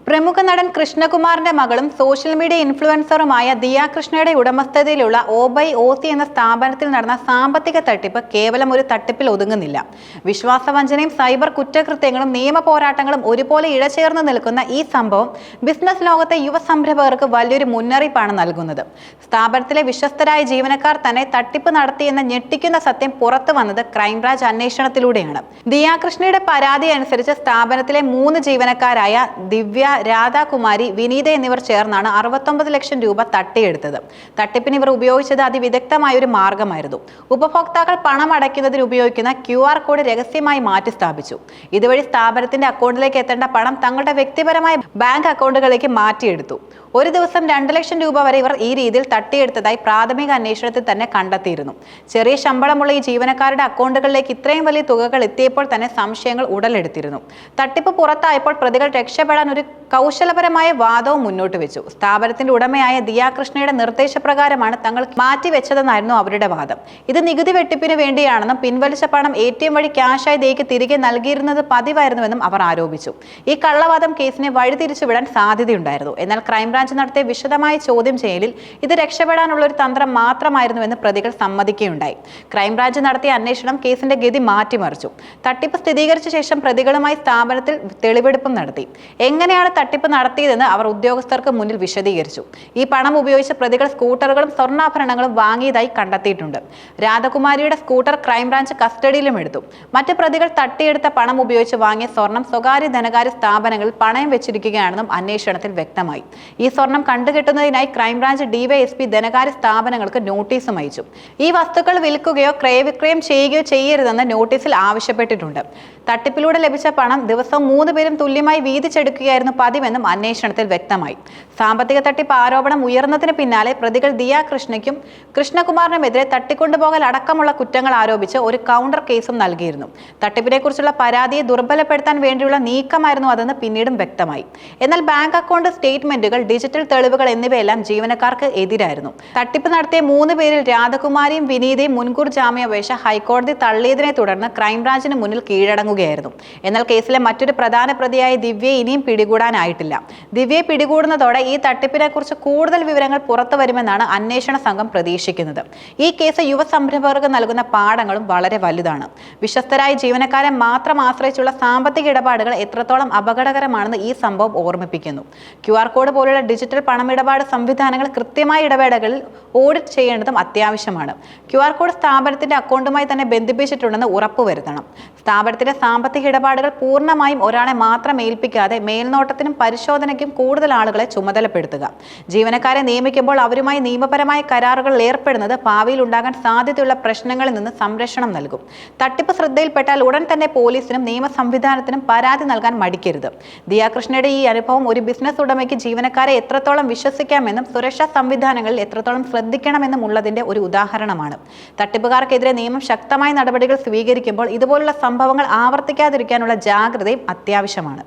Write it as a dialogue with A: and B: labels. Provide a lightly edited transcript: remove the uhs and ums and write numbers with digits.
A: പ്രമുഖ നടൻ കൃഷ്ണകുമാറിന്റെ മകളും സോഷ്യൽ മീഡിയ ഇൻഫ്ലുവൻസറുമായ ദിയ കൃഷ്ണയുടെ ഉടമസ്ഥതയിലുള്ള OBY എന്ന സ്ഥാപനത്തിൽ നടന്ന സാമ്പത്തിക തട്ടിപ്പ് കേവലം ഒരു തട്ടിപ്പിൽ ഒതുങ്ങുന്നില്ല. വിശ്വാസവഞ്ചനയും സൈബർ കുറ്റകൃത്യങ്ങളും നിയമ പോരാട്ടങ്ങളും ഒരുപോലെ ഇഴചേർന്ന് നിൽക്കുന്ന ഈ സംഭവം ബിസിനസ് ലോകത്തെ യുവ സംരംഭകർക്ക് വലിയൊരു മുന്നറിയിപ്പാണ് നൽകുന്നത്. സ്ഥാപനത്തിലെ വിശ്വസ്തരായ ജീവനക്കാർ തന്നെ തട്ടിപ്പ് നടത്തിയെന്ന ഞെട്ടിക്കുന്ന സത്യം പുറത്തു വന്നത് ക്രൈംബ്രാഞ്ച് അന്വേഷണത്തിലൂടെയാണ്. ദിയ കൃഷ്ണയുടെ പരാതി അനുസരിച്ച് സ്ഥാപനത്തിലെ 3 ജീവനക്കാരായ ദിവ്യ, രാധാകുമാരി, വിനീത എന്നിവർ ചേർന്നാണ് 69 ലക്ഷം രൂപ തട്ടിയെടുത്തത്. തട്ടിപ്പിന് ഇവർ ഉപയോഗിച്ചത് അതിവിദഗ്ധമായ ഒരു മാർഗമായിരുന്നു. ഉപഭോക്താക്കൾ പണം അടയ്ക്കുന്നതിന് ഉപയോഗിക്കുന്ന QR കോഡ് രഹസ്യമായി മാറ്റി സ്ഥാപിച്ചു. ഇതുവഴി സ്ഥാപനത്തിന്റെ അക്കൗണ്ടിലേക്ക് എത്തേണ്ട പണം തങ്ങളുടെ വ്യക്തിപരമായ ബാങ്ക് അക്കൗണ്ടുകളിലേക്ക് മാറ്റിയെടുത്തു. ഒരു ദിവസം 2 ലക്ഷം രൂപ വരെ ഇവർ ഈ രീതിയിൽ തട്ടിയെടുത്തതായി പ്രാഥമിക അന്വേഷണത്തിൽ തന്നെ കണ്ടെത്തിയിരുന്നു. ചെറിയ ശമ്പളമുള്ള ഈ ജീവനക്കാരുടെ അക്കൗണ്ടുകളിലേക്ക് ഇത്രയും വലിയ തുകകൾ എത്തിയപ്പോൾ തന്നെ സംശയങ്ങൾ ഉടലെടുത്തിരുന്നു. തട്ടിപ്പ് പുറത്തായപ്പോൾ പ്രതികൾ രക്ഷപ്പെടാൻ ഒരു കൗശലപരമായ വാദവും മുന്നോട്ട് വെച്ചു. സ്ഥാപനത്തിന്റെ ഉടമയായ ദിയ കൃഷ്ണയുടെ നിർദ്ദേശപ്രകാരമാണ് തങ്ങൾ മാറ്റിവെച്ചതെന്നായിരുന്നു അവരുടെ വാദം. ഇത് നികുതി വെട്ടിപ്പിന് വേണ്ടിയാണെന്നും പിൻവലിച്ച പണം ATM വഴി ക്യാഷായി ദിയയ്ക്ക് തിരികെ നൽകിയിരുന്നത് പതിവായിരുന്നുവെന്നും അവർ ആരോപിച്ചു. ഈ കള്ളവാദം കേസിനെ വഴിതിരിച്ചുവിടാൻ സാധ്യതയുണ്ടായിരുന്നു. എന്നാൽ ക്രൈംബ്രാഞ്ച് നടത്തിയ വിശദമായ ചോദ്യം ചെയ്യലിൽ ഇത് രക്ഷപ്പെടാനുള്ള ഒരു തന്ത്രം മാത്രമായിരുന്നുവെന്ന് പ്രതികൾ സമ്മതിക്കുകയുണ്ടായി. ക്രൈംബ്രാഞ്ച് നടത്തിയ അന്വേഷണം കേസിന്റെ ഗതി മാറ്റിമറിച്ചു. തട്ടിപ്പ് സ്ഥിരീകരിച്ച ശേഷം പ്രതികളുമായി സ്ഥാപനത്തിൽ തെളിവെടുപ്പും നടത്തി. എങ്ങനെയാണ് തട്ടിപ്പ് നടത്തിയതെന്ന് അവർ ഉദ്യോഗസ്ഥർക്ക് മുന്നിൽ വിശദീകരിച്ചു. ഈ പണം ഉപയോഗിച്ച് പ്രതികൾ സ്കൂട്ടറുകളും സ്വർണ്ണാഭരണങ്ങളും വാങ്ങിയതായി കണ്ടെത്തിയിട്ടുണ്ട്. രാധാകുമാരിയുടെ സ്കൂട്ടർ ക്രൈംബ്രാഞ്ച് കസ്റ്റഡിയിലും എടുത്തു. മറ്റ് പ്രതികൾ തട്ടിയെടുത്ത പണം ഉപയോഗിച്ച് വാങ്ങിയ സ്വർണം സ്വകാര്യ ധനകാര്യ സ്ഥാപനങ്ങളിൽ പണയം വെച്ചിരിക്കുകയാണെന്നും അന്വേഷണത്തിൽ വ്യക്തമായി. ഈ സ്വർണം കണ്ടുകെട്ടുന്നതിനായി ക്രൈംബ്രാഞ്ച് DYSP ധനകാര്യ സ്ഥാപനങ്ങൾക്ക് നോട്ടീസും അയച്ചു. ഈ വസ്തുക്കൾ വിൽക്കുകയോ ക്രയവിക്രയം ചെയ്യുകയോ ചെയ്യരുതെന്ന് നോട്ടീസിൽ ആവശ്യപ്പെട്ടിട്ടുണ്ട്. തട്ടിപ്പിലൂടെ ലഭിച്ച പണം ദിവസവും 3 പേരും തുല്യമായി വീതിച്ചെടുക്കുകയായിരുന്നു പതിവെന്നും അന്വേഷണത്തിൽ വ്യക്തമായി. സാമ്പത്തിക തട്ടിപ്പ് ആരോപണം ഉയർന്നതിന് പിന്നാലെ പ്രതികൾ ദിയ കൃഷ്ണയ്ക്കും കൃഷ്ണകുമാറിനുമെതിരെ തട്ടിക്കൊണ്ടുപോകൽ അടക്കമുള്ള കുറ്റങ്ങൾ ആരോപിച്ച് ഒരു കൗണ്ടർ കേസും നൽകിയിരുന്നു. തട്ടിപ്പിനെക്കുറിച്ചുള്ള പരാതിയെ ദുർബലപ്പെടുത്താൻ വേണ്ടിയുള്ള നീക്കമായിരുന്നു അതെന്ന് പിന്നീടും വ്യക്തമായി. എന്നാൽ ബാങ്ക് അക്കൗണ്ട് സ്റ്റേറ്റ്മെന്റുകൾ, ഡിജിറ്റൽ തെളിവുകൾ എന്നിവയെല്ലാം ജീവനക്കാർക്ക് എതിരായിരുന്നു. തട്ടിപ്പ് നടത്തിയ 3 പേരിൽ രാധാകുമാരിയും വിനീതയും മുൻകൂർ ജാമ്യാപേക്ഷ ഹൈക്കോടതി തള്ളിയതിനെ തുടർന്ന് ക്രൈംബ്രാഞ്ചിന് മുന്നിൽ കീഴടങ്ങുകയായിരുന്നു. എന്നാൽ കേസിലെ മറ്റൊരു പ്രധാന പ്രതിയായ ദിവ്യയെ ഇനിയും പിടികൂടാനായിട്ടില്ല. ദിവ്യയെ പിടികൂടുന്നതോടെ ഈ തട്ടിപ്പിനെ കുറിച്ച് കൂടുതൽ വിവരങ്ങൾ പുറത്തു വരുമെന്നാണ് അന്വേഷണ സംഘം പ്രതീക്ഷിക്കുന്നത്. ഈ കേസ് യുവ സംരംഭകർക്ക് നൽകുന്ന പാഠങ്ങളും വളരെ വലുതാണ്. വിശ്വസ്തരായ ജീവനക്കാരെ മാത്രം ആശ്രയിച്ചുള്ള സാമ്പത്തിക ഇടപാടുകൾ എത്രത്തോളം അപകടകരമാണെന്ന് ഈ സംഭവം ഓർമ്മിപ്പിക്കുന്നു. QR കോഡ് പോലുള്ള ഡിജിറ്റൽ പണമിടപാട് സംവിധാനങ്ങൾ കൃത്യമായ ഇടവേളകളിൽ ഓഡിറ്റ് ചെയ്യേണ്ടതും അത്യാവശ്യമാണ്. QR കോഡ് സ്ഥാപനത്തിന്റെ അക്കൗണ്ടുമായി തന്നെ ബന്ധിപ്പിച്ചിട്ടുണ്ടെന്ന് ഉറപ്പുവരുത്തണം. സ്ഥാപനത്തിന്റെ സാമ്പത്തിക ഇടപാടുകൾ പൂർണ്ണമായും ഒരാളെ മാത്രം ഏൽപ്പിക്കാതെ മേൽനോട്ടത്തിനും പരിശോധനയ്ക്കും കൂടുതൽ ആളുകളെ ചുമതലപ്പെടുത്തുക. ജീവനക്കാരെ നിയമിക്കുമ്പോൾ അവരുമായി നിയമപരമായ കരാറുകളിൽ ഏർപ്പെടുന്നത് ഭാവിയിൽ ഉണ്ടാകാൻ സാധ്യതയുള്ള പ്രശ്നങ്ങളിൽ നിന്ന് സംരക്ഷണം നൽകും. തട്ടിപ്പ് ശ്രദ്ധയിൽപ്പെട്ടാൽ ഉടൻ തന്നെ പോലീസിനും നിയമ സംവിധാനത്തിനും പരാതി നൽകാൻ മടിക്കരുത്. ദിയ കൃഷ്ണയുടെ ഈ അനുഭവം ഒരു ബിസിനസ് ഉടമയ്ക്ക് ജീവനക്കാരെ എത്രത്തോളം വിശ്വസിക്കാമെന്നും സുരക്ഷാ സംവിധാനങ്ങളിൽ എത്രത്തോളം ശ്രദ്ധിക്കണമെന്നും ഉള്ളതിന്റെ ഒരു ഉദാഹരണമാണ്. തട്ടിപ്പുകാർക്കെതിരെ നിയമം ശക്തമായ നടപടികൾ സ്വീകരിക്കുമ്പോൾ ഇതുപോലുള്ള സംഭവങ്ങൾ ആവർത്തിക്കാതിരിക്കാനുള്ള ജാഗ്രതയും അത്യാവശ്യമാണ്.